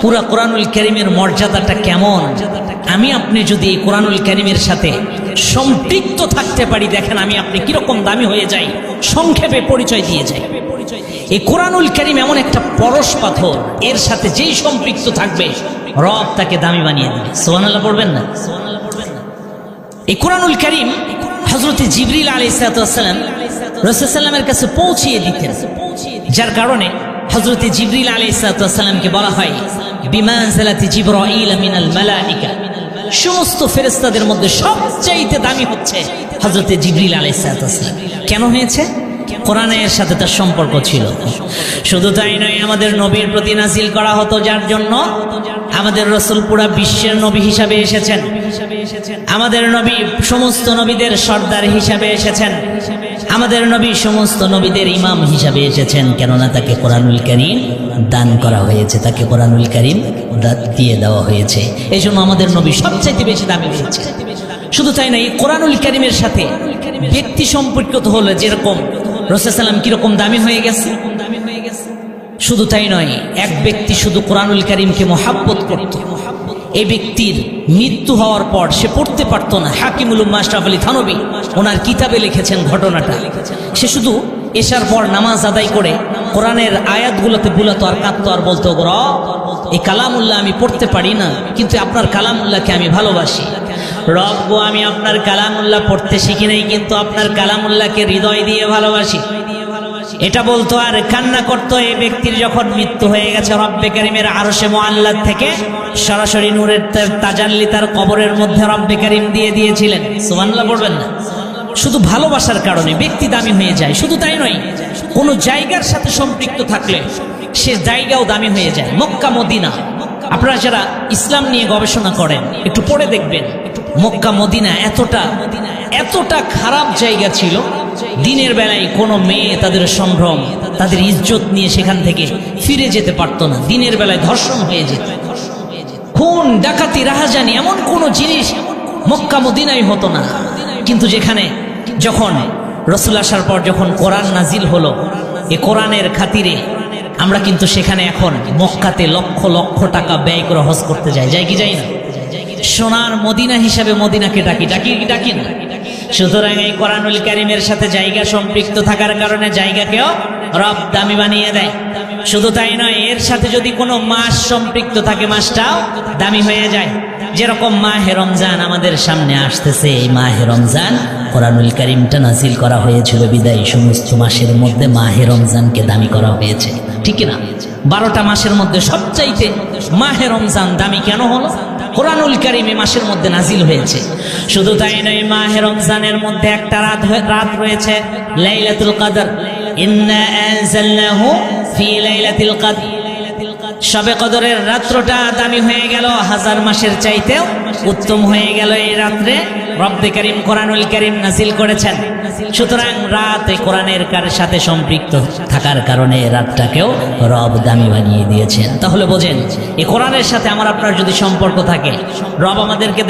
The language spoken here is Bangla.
পুরা কোরআনুল কারীমের মর্যাদাটা কেমন আমি আপনি যদি এই কোরআনুল কারীমের সাথে সম্পৃক্ত থাকতে পারি, দেখেন আমি আপনি কিরকম দামি হয়ে যাই। সংক্ষেপে পরিচয় দিয়ে যাই, এই কোরআনুল কারীম এমন একটা পরশ পাথর, এর সাথে যেই সম্পৃক্ত থাকবে রব তাকে দামি বানিয়ে দেবে। সুবহানাল্লাহ পড়বেন না? এই কোরআনুল কারীম হযরত জিবরিল আলাইহিস সালাম রাসূল সাল্লামের কাছে পৌঁছিয়ে দিতেন, যার কারণে হযরত জিবরিল আলাইহিস সালামকে বলা হয় বিমানজালাতি জিবরাইল মিনাল মালাইকা। সমস্ত ফেরেশতাদের মধ্যে সবচাইতে দামি হচ্ছে হযরত জিবরিল আলাইহিস সালাম। কেন হয়েছে? কোরআনের সাথে তার সম্পর্ক ছিল। শুধু তাই নয়, আমাদের নবীর প্রতি নাজিল করা হতো, যার জন্য আমাদের রাসূল পুরা বিশ্বের নবী হিসাবে এসেছেন। আমাদের নবী সমস্ত নবীদের সর্দার হিসাবে এসেছেন। আমাদের নবী সমস্ত নবীদের ইমাম হিসাবে এসেছেন, কেননা তাকে কোরআনুল কারীম দান করা হয়েছে, তাকে কোরআনুল কারীম দিয়ে দেওয়া হয়েছে। এই জন্য আমাদের নবী সবচাইতে বেশি দামি হয়েছে। শুধু তাই না, এই কোরআনুল কারীমের সাথে ব্যক্তি সম্পর্কিত হলে যেরকম রাসূল সাল্লাম কিরকম দামি হয়ে গেছে। শুধু তাই নয়, এক ব্যক্তি শুধু কোরআনুল কারীমকে মহাব্বত করত, এই ব্যক্তির মৃত্যু হওয়ার পর সে পড়তে পারতো না। হাকিমুল উম্মাহ আশরাফ আলী থানভী ওনার কিতাবে লিখেছেন ঘটনাটা। সে শুধু এশার পর নামাজ আদায় করে কোরআনের আয়াতগুলোতে বুলাতো আর কাঁদতো আর বলতো, রব এই কালামুল্লাহ আমি পড়তে পারি না, কিন্তু আপনার কালামুল্লাহকে আমি ভালোবাসি। রব গো, আমি আপনার কালামুল্লাহ পড়তে শিখি নাই, কিন্তু আপনার কালামুল্লাহকে হৃদয় দিয়ে ভালোবাসি। এটা বলতো আর কান্না করতো। এই ব্যক্তির যখন মৃত্যু হয়ে গেছে, রব্বে কারীমের আরশে মুআল্লাহ থেকে সরাসরি নূরের তাজাল্লি তার কবরের মধ্যে রব্বে কারীম দিয়ে দিয়েছিলেন। সুবহানাল্লাহ পড়বেন না? শুধু ভালোবাসার কারণে ব্যক্তি দামি হয়ে যায়। শুধু তাই নয়, কোন জায়গার সাথে সম্পৃক্ত থাকলে সে জায়গাও দামি হয়ে যায়। মক্কা মদিনা, আপনারা যারা ইসলাম নিয়ে গবেষণা করেন একটু পড়ে দেখবেন, মক্কা মদিনা এতটা খারাপ জায়গা ছিল। দিনের বেলায় কোনো মেয়ে তাদের সম্ভ্রম, তাদের ইজ্জত নিয়ে সেখান থেকে ফিরে যেতে পারতো না। দিনের বেলায় ধর্ষণ হয়ে যেত, খুন ডাকাতি রাহাজানি এমন কোনো জিনিস মক্কা মদিনায় হতো না। কিন্তু যেখানে যখন রাসূল আসার পর যখন কোরআন নাজিল হলো, এই কোরআনের খাতিরে আমরা কিন্তু সেখানে এখন মক্কাতে লক্ষ লক্ষ টাকা ব্যয় করে হজ করতে যাই কি যাই না? সোনার মদিনা হিসাবে মদিনাকে ডাকি না। সুতরাং এই কোরআনুল কারীমের সাথে জায়গা সম্পৃক্ত থাকার কারণে জায়গাকেও রব দামি বানিয়ে দেয়। শুধু তাই নয়, এর সাথে যদি কোনো মাস সম্পৃক্ত থাকে মাসটাও দামি হয়ে যায়। যেরকম মাহে রমজান আমাদের সামনে আসতেছে, এই মাহে রমজান কোরআনুল কারীমটা নাজিল করা হয়েছিল বিদায় সমস্ত মাসের মধ্যে মাহে রমজানকে দামি করা হয়েছে, ঠিক না? 12টা মাসের মধ্যে সবচাইতে মাহে রমজান দামি কেন হলো? কোরআনুল কারীম এই মাসের মধ্যে নাজিল হয়েছে। শুধু তাই নয়, মাহে রমজানের মধ্যে একটা রাত রয়েছে লাইলাতুল কদর। ইন্না আনজালনাহু ফি লাইলাতুল কদর। শবে কদরের রাত্রটা দামি হয়ে গেল, 1000 মাসের চাইতেও উত্তম হয়ে গেল। এই রাত্রে রব্বে কারীম কোরআনুল কারীম নাজিল করেছেন। সুতরাং রাতে কোরআনের সাথে সম্পৃক্ত থাকার কারণে রাতটাকেও রব দামি বানিয়ে দিয়েছেন। তাহলে বোঝেন, এই কোরআনের সাথে আমার আপনার যদি সম্পর্ক থাকে, রব আমাদেরকে